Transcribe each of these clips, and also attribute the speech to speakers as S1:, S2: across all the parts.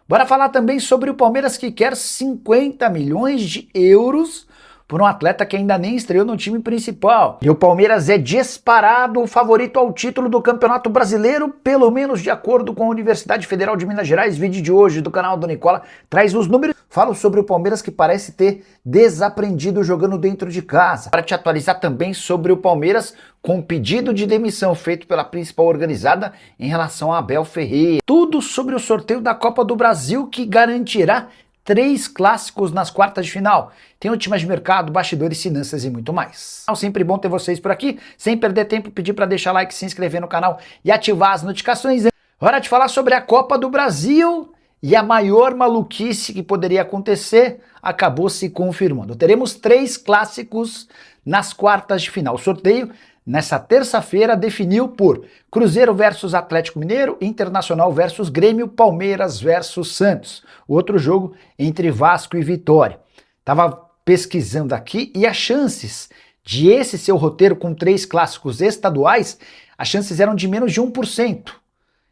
S1: Bora falar também sobre o Palmeiras que quer 50 milhões de euros por um atleta que ainda nem estreou no time principal. E o Palmeiras é disparado o favorito ao título do Campeonato Brasileiro, pelo menos de acordo com a Universidade Federal de Minas Gerais. Vídeo de hoje do canal do Nicola traz os números. Falo sobre o Palmeiras que parece ter desaprendido jogando dentro de casa. Para te atualizar também sobre o Palmeiras com pedido de demissão feito pela principal organizada em relação a Abel Ferreira. Tudo sobre o sorteio da Copa do Brasil que garantirá 3 clássicos nas quartas de final. Tem últimas de mercado, bastidores, finanças e muito mais. Sempre bom ter vocês por aqui. Sem perder tempo, pedir para deixar like, se inscrever no canal e ativar as notificações. Hora de falar sobre a Copa do Brasil. E a maior maluquice que poderia acontecer acabou se confirmando. Teremos 3 clássicos nas quartas de final. O sorteio nessa terça-feira definiu por Cruzeiro versus Atlético Mineiro, Internacional versus Grêmio, Palmeiras versus Santos. O outro jogo entre Vasco e Vitória. Tava pesquisando aqui e as chances de esse ser o roteiro com 3 clássicos estaduais, as chances eram de menos de 1%.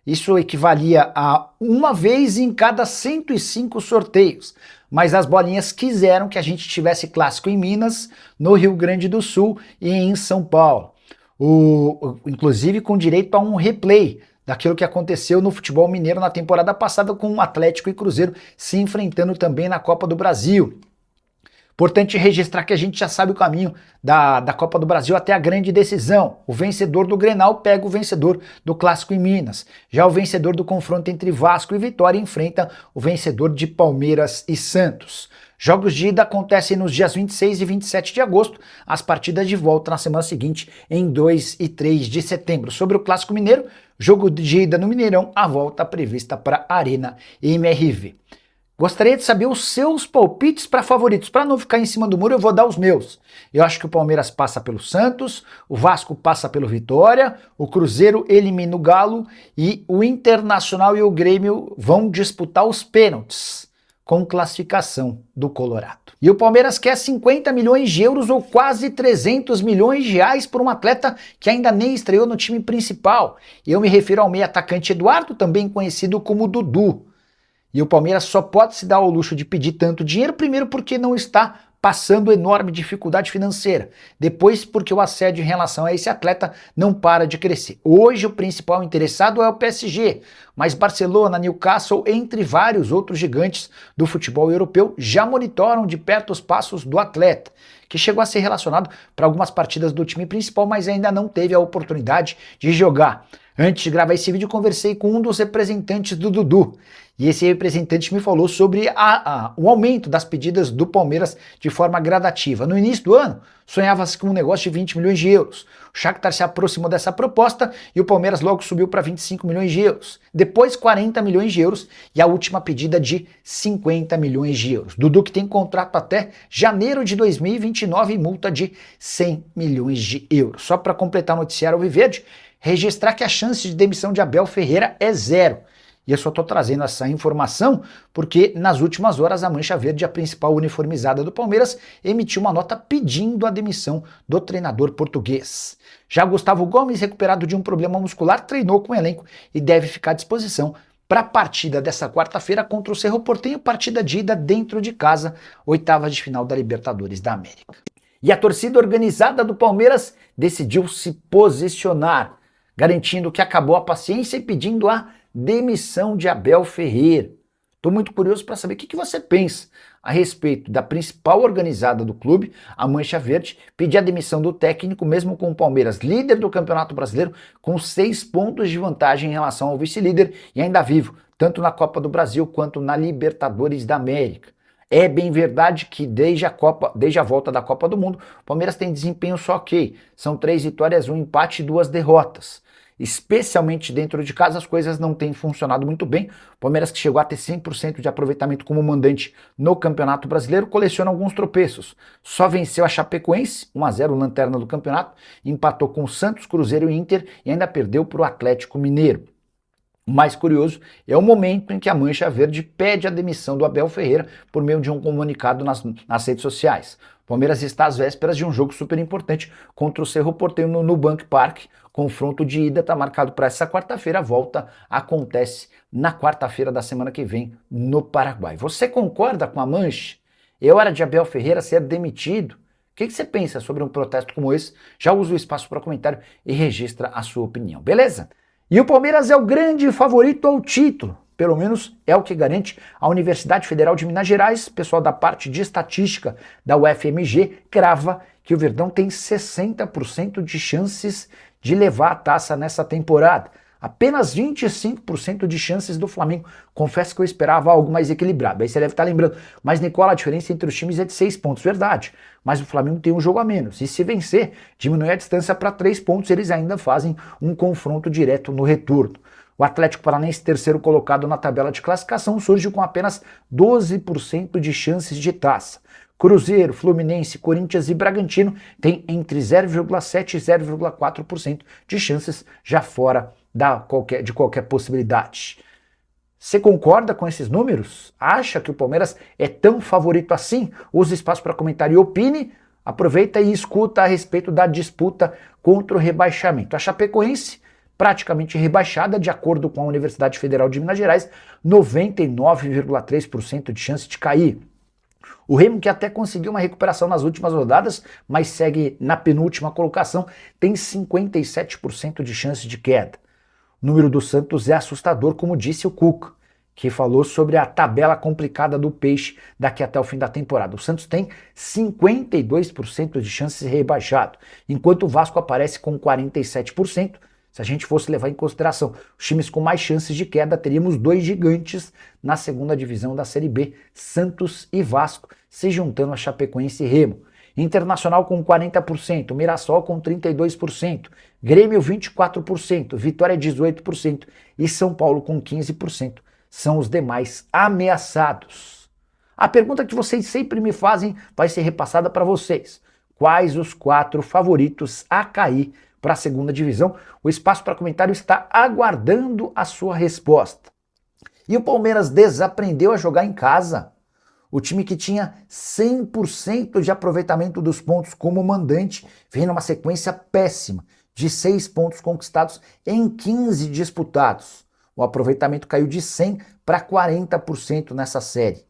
S1: Isso equivalia a uma vez em cada 105 sorteios. Mas as bolinhas quiseram que a gente tivesse clássico em Minas, no Rio Grande do Sul e em São Paulo. Inclusive com direito a um replay daquilo que aconteceu no futebol mineiro na temporada passada com Atlético e Cruzeiro se enfrentando também na Copa do Brasil. Importante registrar que a gente já sabe o caminho da Copa do Brasil até a grande decisão. O vencedor do Grenal pega o vencedor do Clássico em Minas. Já o vencedor do confronto entre Vasco e Vitória enfrenta o vencedor de Palmeiras e Santos. Jogos de ida acontecem nos dias 26 e 27 de agosto, as partidas de volta na semana seguinte, em 2 e 3 de setembro. Sobre o Clássico Mineiro, jogo de ida no Mineirão, a volta prevista para a Arena MRV. Gostaria de saber os seus palpites para favoritos. Para não ficar em cima do muro, eu vou dar os meus. Eu acho que o Palmeiras passa pelo Santos, o Vasco passa pelo Vitória, o Cruzeiro elimina o Galo e o Internacional e o Grêmio vão disputar os pênaltis com classificação do Colorado. E o Palmeiras quer 50 milhões de euros ou quase 300 milhões de reais por um atleta que ainda nem estreou no time principal. Eu me refiro ao meio atacante Eduardo, também conhecido como Dudu. E o Palmeiras só pode se dar ao luxo de pedir tanto dinheiro, primeiro porque não está passando enorme dificuldade financeira, depois porque o assédio em relação a esse atleta não para de crescer. Hoje o principal interessado é o PSG, mas Barcelona, Newcastle, entre vários outros gigantes do futebol europeu, já monitoram de perto os passos do atleta, que chegou a ser relacionado para algumas partidas do time principal, mas ainda não teve a oportunidade de jogar. Antes de gravar esse vídeo, conversei com um dos representantes do Dudu, e esse representante me falou sobre o aumento das pedidas do Palmeiras de forma gradativa. No início do ano, sonhava-se com um negócio de 20 milhões de euros. O Shakhtar se aproximou dessa proposta e o Palmeiras logo subiu para 25 milhões de euros. Depois 40 milhões de euros e a última pedida de 50 milhões de euros. Dudu que tem contrato até janeiro de 2029 e multa de 100 milhões de euros. Só para completar o noticiário alviverde, registrar que a chance de demissão de Abel Ferreira é 0. E eu só estou trazendo essa informação porque nas últimas horas a Mancha Verde, a principal uniformizada do Palmeiras, emitiu uma nota pedindo a demissão do treinador português. Já Gustavo Gomes, recuperado de um problema muscular, treinou com o elenco e deve ficar à disposição para a partida dessa quarta-feira contra o Cerro Porteño, partida de ida dentro de casa, oitavas de final da Libertadores da América. E a torcida organizada do Palmeiras decidiu se posicionar, garantindo que acabou a paciência e pedindo a demissão de Abel Ferreira. Estou muito curioso para saber o que você pensa a respeito da principal organizada do clube, a Mancha Verde, pedir a demissão do técnico, mesmo com o Palmeiras líder do Campeonato Brasileiro, com 6 pontos de vantagem em relação ao vice-líder e ainda vivo, tanto na Copa do Brasil quanto na Libertadores da América. É bem verdade que desde a volta da Copa do Mundo, o Palmeiras tem desempenho só ok. São 3 vitórias, 1 empate e 2 derrotas. Especialmente dentro de casa, as coisas não têm funcionado muito bem. O Palmeiras, que chegou a ter 100% de aproveitamento como mandante no Campeonato Brasileiro, coleciona alguns tropeços. Só venceu a Chapecoense, 1-0, lanterna do campeonato, empatou com o Santos, Cruzeiro e Inter e ainda perdeu para o Atlético Mineiro. O mais curioso é o momento em que a Mancha Verde pede a demissão do Abel Ferreira por meio de um comunicado nas redes sociais. Palmeiras está às vésperas de um jogo super importante contra o Cerro Porteño no Nubank Park. Confronto de ida está marcado para essa quarta-feira. A volta acontece na quarta-feira da semana que vem no Paraguai. Você concorda com a mancha? É hora de Abel Ferreira ser demitido? O que você pensa sobre um protesto como esse? Já usa o espaço para comentário e registra a sua opinião, beleza? E o Palmeiras é o grande favorito ao título. Pelo menos é o que garante a Universidade Federal de Minas Gerais. O pessoal da parte de estatística da UFMG crava que o Verdão tem 60% de chances de levar a taça nessa temporada. Apenas 25% de chances do Flamengo. Confesso que eu esperava algo mais equilibrado. Aí você deve estar lembrando, mas Nicola, a diferença entre os times é de 6 pontos, verdade. Mas o Flamengo tem um jogo a menos. E se vencer, diminui a distância para 3 pontos, eles ainda fazem um confronto direto no retorno. O Atlético Paranaense, terceiro colocado na tabela de classificação, surge com apenas 12% de chances de taça. Cruzeiro, Fluminense, Corinthians e Bragantino têm entre 0,7% e 0,4% de chances já fora de qualquer possibilidade. Você concorda com esses números? Acha que o Palmeiras é tão favorito assim? Use espaço para comentar e opine. Aproveita e escuta a respeito da disputa contra o rebaixamento. A Chapecoense, praticamente rebaixada, de acordo com a Universidade Federal de Minas Gerais, 99,3% de chance de cair. O Remo, que até conseguiu uma recuperação nas últimas rodadas, mas segue na penúltima colocação, tem 57% de chance de queda. O número do Santos é assustador, como disse o Cuca, que falou sobre a tabela complicada do Peixe daqui até o fim da temporada. O Santos tem 52% de chance de ser rebaixado, enquanto o Vasco aparece com 47%. Se a gente fosse levar em consideração os times com mais chances de queda, teríamos dois gigantes na segunda divisão da Série B, Santos e Vasco, se juntando a Chapecoense e Remo. Internacional com 40%, Mirassol com 32%, Grêmio 24%, Vitória 18% e São Paulo com 15%. São os demais ameaçados. A pergunta que vocês sempre me fazem vai ser repassada para vocês. Quais os 4 favoritos a cair para a segunda divisão? O espaço para comentário está aguardando a sua resposta. E o Palmeiras desaprendeu a jogar em casa. O time que tinha 100% de aproveitamento dos pontos como mandante vem numa sequência péssima de 6 pontos conquistados em 15 disputados. O aproveitamento caiu de 100 para 40% nessa série.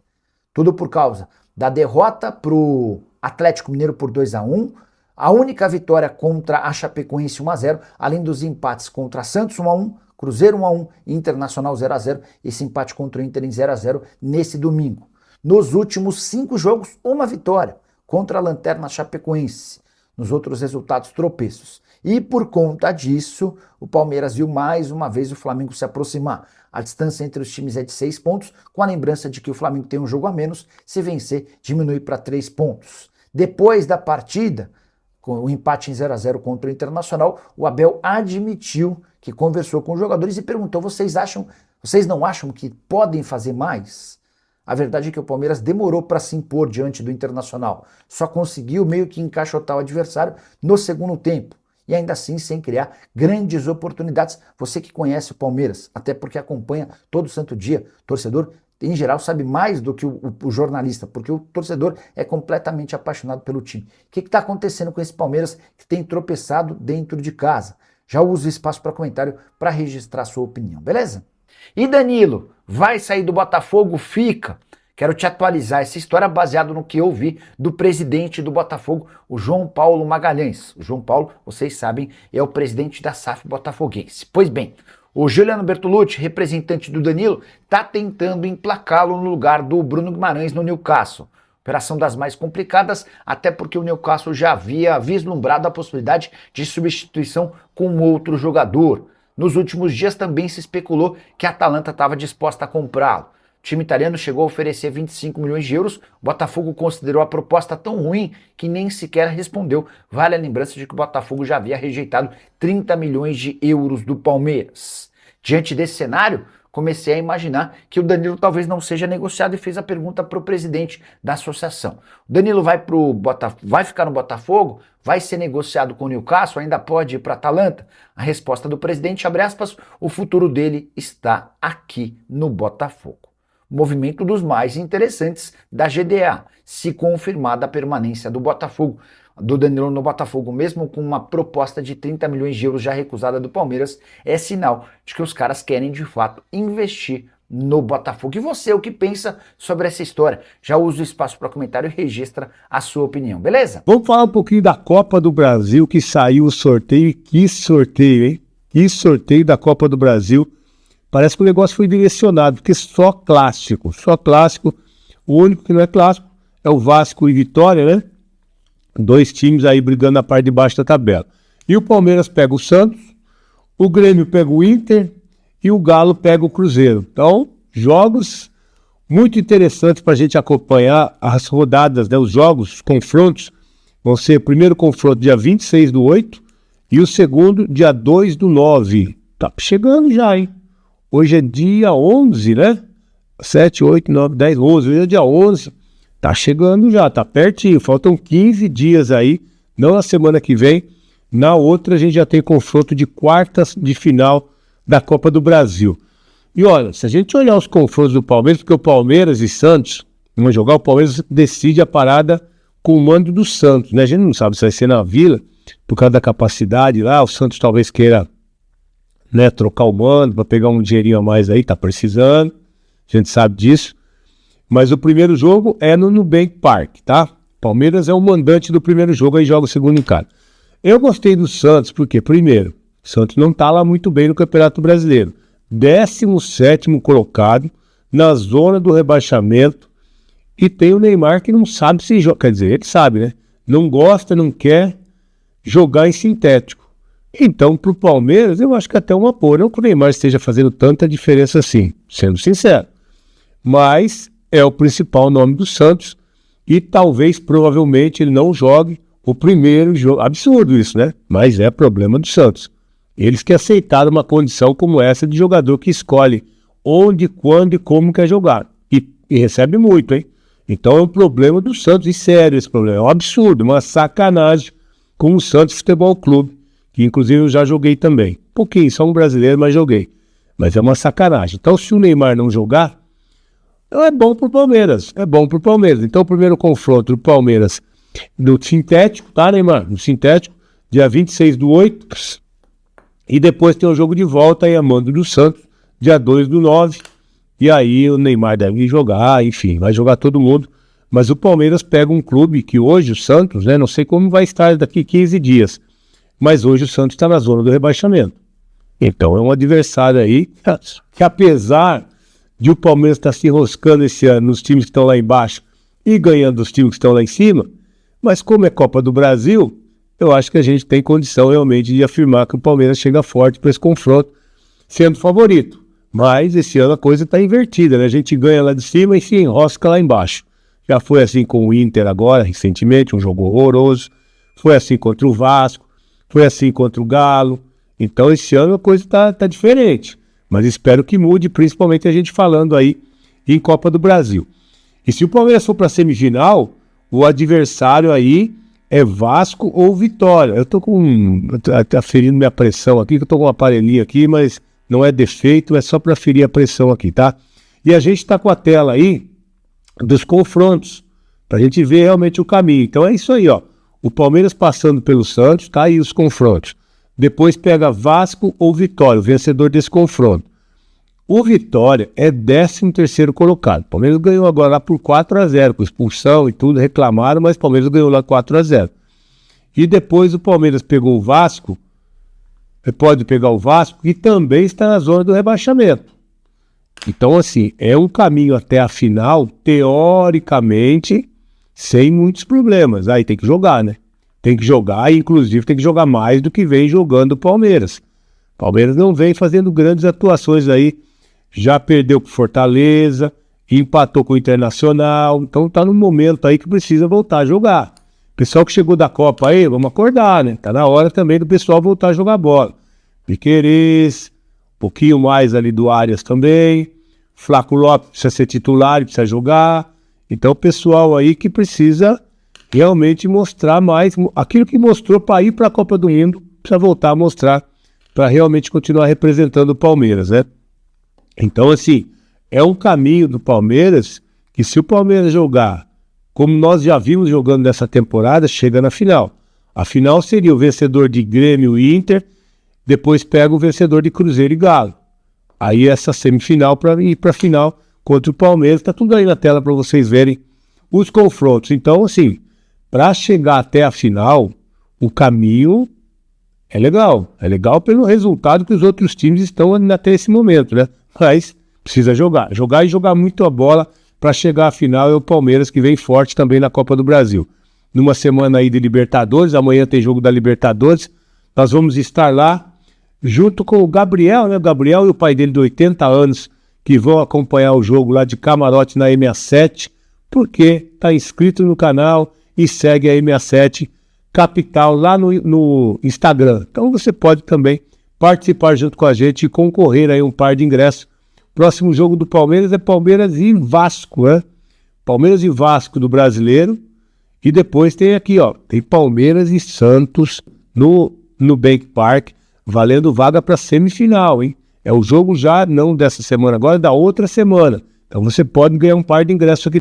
S1: Tudo por causa da derrota para o Atlético Mineiro por 2-1, a única vitória contra a Chapecoense 1-0, além dos empates contra Santos 1-1, Cruzeiro 1-1 e Internacional 0-0, esse empate contra o Inter em 0-0 nesse domingo. Nos últimos 5 jogos, uma vitória contra a Lanterna Chapecoense. Nos outros resultados, tropeços. E por conta disso, o Palmeiras viu mais uma vez o Flamengo se aproximar. A distância entre os times é de 6 pontos, com a lembrança de que o Flamengo tem um jogo a menos. Se vencer, diminui para 3 pontos. Depois da partida, com o empate em 0-0 contra o Internacional, o Abel admitiu que conversou com os jogadores e perguntou: vocês não acham que podem fazer mais? A verdade é que o Palmeiras demorou para se impor diante do Internacional. Só conseguiu meio que encaixotar o adversário no segundo tempo. E ainda assim sem criar grandes oportunidades. Você que conhece o Palmeiras, até porque acompanha todo santo dia, torcedor, em geral sabe mais do que o jornalista, porque o torcedor é completamente apaixonado pelo time. O que está acontecendo com esse Palmeiras que tem tropeçado dentro de casa? Já uso o espaço para comentário para registrar sua opinião, beleza? E Danilo, vai sair do Botafogo? Fica. Quero te atualizar essa história baseada no que eu vi do presidente do Botafogo, o João Paulo Magalhães. O João Paulo, vocês sabem, é o presidente da SAF botafoguense. Pois bem, o Juliano Bertolucci, representante do Danilo, está tentando emplacá-lo no lugar do Bruno Guimarães no Newcastle. Operação das mais complicadas, até porque o Newcastle já havia vislumbrado a possibilidade de substituição com outro jogador. Nos últimos dias também se especulou que a Atalanta estava disposta a comprá-lo. O time italiano chegou a oferecer 25 milhões de euros, o Botafogo considerou a proposta tão ruim que nem sequer respondeu. Vale a lembrança de que o Botafogo já havia rejeitado 30 milhões de euros do Palmeiras. Diante desse cenário, comecei a imaginar que o Danilo talvez não seja negociado e fiz a pergunta para o presidente da associação. O Danilo vai ficar no Botafogo? Vai ser negociado com o Newcastle? Ainda pode ir para a Atalanta? A resposta do presidente, abre aspas, o futuro dele está aqui no Botafogo. movimento dos mais interessantes da GDA, se confirmada a permanência do Botafogo, do Danilo no Botafogo, mesmo com uma proposta de 30 milhões de euros já recusada do Palmeiras, é sinal de que os caras querem de fato investir no Botafogo. E você, o que pensa sobre essa história? Já usa o espaço para comentário e registra a sua opinião, beleza?
S2: Vamos falar um pouquinho da Copa do Brasil, que saiu o sorteio, e que sorteio, hein? Que sorteio da Copa do Brasil. Parece que o negócio foi direcionado, porque só clássico. O único que não é clássico é o Vasco e Vitória, né? 2 times aí brigando na parte de baixo da tabela. E o Palmeiras pega o Santos, o Grêmio pega o Inter e o Galo pega o Cruzeiro. Então, jogos muito interessantes para a gente acompanhar as rodadas, né? Os jogos, os confrontos, vão ser o primeiro confronto dia 26/8 e o segundo dia 2/9. Tá chegando já, hein? Hoje é dia 11, né? 7, 8, 9, 10, 11. Hoje é dia 11. Tá chegando já, tá pertinho. Faltam 15 dias aí. Não na semana que vem. Na outra a gente já tem confronto de quartas de final da Copa do Brasil. E olha, se a gente olhar os confrontos do Palmeiras, porque o Palmeiras e Santos vão jogar, o Palmeiras decide a parada com o mando do Santos, né? A gente não sabe se vai ser na Vila, por causa da capacidade lá. O Santos talvez queira, né, trocar o mando para pegar um dinheirinho a mais aí, tá precisando. A gente sabe disso. Mas o primeiro jogo é no Nubank Park, tá? Palmeiras é o mandante do primeiro jogo, aí joga o segundo em casa. Eu gostei do Santos porque, primeiro, o Santos não tá lá muito bem no Campeonato Brasileiro. 17º colocado, na zona do rebaixamento, e tem o Neymar que não sabe se joga. Quer dizer, ele sabe, né? Não gosta, não quer jogar em sintético. Então, pro Palmeiras, eu acho que até um apoio. Não que o Neymar esteja fazendo tanta diferença assim, sendo sincero. Mas é o principal nome do Santos e talvez, provavelmente, ele não jogue o primeiro jogo. Absurdo isso, né? Mas é problema do Santos. Eles que aceitaram uma condição como essa de jogador que escolhe onde, quando e como quer jogar. E recebe muito, hein? Então é um problema do Santos, e sério esse problema. É um absurdo, uma sacanagem com o Santos Futebol Clube, que inclusive eu já joguei também. Pouquinho, só um brasileiro, mas joguei. Mas é uma sacanagem. Então se o Neymar não jogar, é bom pro Palmeiras. É bom pro Palmeiras. Então o primeiro confronto do Palmeiras no sintético, tá, Neymar? No sintético, dia 26/8. E depois tem o jogo de volta aí a mando do Santos, dia 2/9. E aí o Neymar deve jogar, enfim, vai jogar todo mundo. Mas o Palmeiras pega um clube que hoje, o Santos, né, não sei como vai estar daqui 15 dias. Mas hoje o Santos está na zona do rebaixamento. Então é um adversário aí que, apesar de o Palmeiras estar se enroscando esse ano nos times que estão lá embaixo e ganhando os times que estão lá em cima, mas como é Copa do Brasil, eu acho que a gente tem condição realmente de afirmar que o Palmeiras chega forte para esse confronto, sendo favorito. Mas esse ano a coisa está invertida, né? A gente ganha lá de cima e se enrosca lá embaixo. Já foi assim com o Inter agora, recentemente, um jogo horroroso. Foi assim contra o Vasco, foi assim contra o Galo. Então esse ano a coisa tá diferente. Mas espero que mude, principalmente a gente falando aí em Copa do Brasil. E se o Palmeiras for para a semifinal, o adversário aí é Vasco ou Vitória. Eu tô tá ferindo minha pressão aqui, que eu tô com um aparelhinho aqui, mas não é defeito, é só para ferir a pressão aqui, tá? E a gente tá com a tela aí dos confrontos, pra gente ver realmente o caminho. Então é isso aí, ó. O Palmeiras passando pelo Santos, tá aí os confrontos. Depois pega Vasco ou Vitória, o vencedor desse confronto. O Vitória é 13º colocado. O Palmeiras ganhou agora lá por 4-0, com expulsão e tudo, reclamaram, mas o Palmeiras ganhou lá 4-0. E depois o Palmeiras pegou o Vasco, pode pegar o Vasco, que também está na zona do rebaixamento. Então, assim, é um caminho até a final, teoricamente, sem muitos problemas. Aí tem que jogar, né? Tem que jogar, e inclusive tem que jogar mais do que vem jogando o Palmeiras. O Palmeiras não vem fazendo grandes atuações aí. Já perdeu com Fortaleza, empatou com o Internacional. Então tá num momento aí que precisa voltar a jogar. Pessoal que chegou da Copa aí, vamos acordar, né? Tá na hora também do pessoal voltar a jogar bola. Piquerez, um pouquinho mais ali do Arias também. Flaco Lopes precisa ser titular, precisa jogar. Então o pessoal aí que precisa realmente mostrar mais. Aquilo que mostrou para ir para a Copa do Mundo, precisa voltar a mostrar para realmente continuar representando o Palmeiras, né? Então, assim, é um caminho do Palmeiras que, se o Palmeiras jogar como nós já vimos jogando nessa temporada, chega na final. A final seria o vencedor de Grêmio e Inter, depois pega o vencedor de Cruzeiro e Galo. Aí essa semifinal para ir para a final contra o Palmeiras. Tá tudo aí na tela para vocês verem os confrontos. Então, assim, para chegar até a final, o caminho é legal. É legal pelo resultado que os outros times estão até esse momento, né? Mas precisa jogar. Jogar e jogar muito a bola para chegar à final. É o Palmeiras que vem forte também na Copa do Brasil. Numa semana aí de Libertadores, amanhã tem jogo da Libertadores. Nós vamos estar lá junto com o Gabriel, né? O Gabriel e o pai dele de 80 anos que vão acompanhar o jogo lá de camarote na M67, porque está inscrito no canal e segue a M67 Capital lá no Instagram. Então você pode também participar junto com a gente e concorrer aí um par de ingressos. Próximo jogo do Palmeiras é Palmeiras e Vasco, né? Palmeiras e Vasco do Brasileiro. E depois tem aqui, ó, tem Palmeiras e Santos no Nubank Park, valendo vaga para semifinal, hein? É o jogo já, não dessa semana agora, da outra semana. Então você pode ganhar um par de ingressos aqui.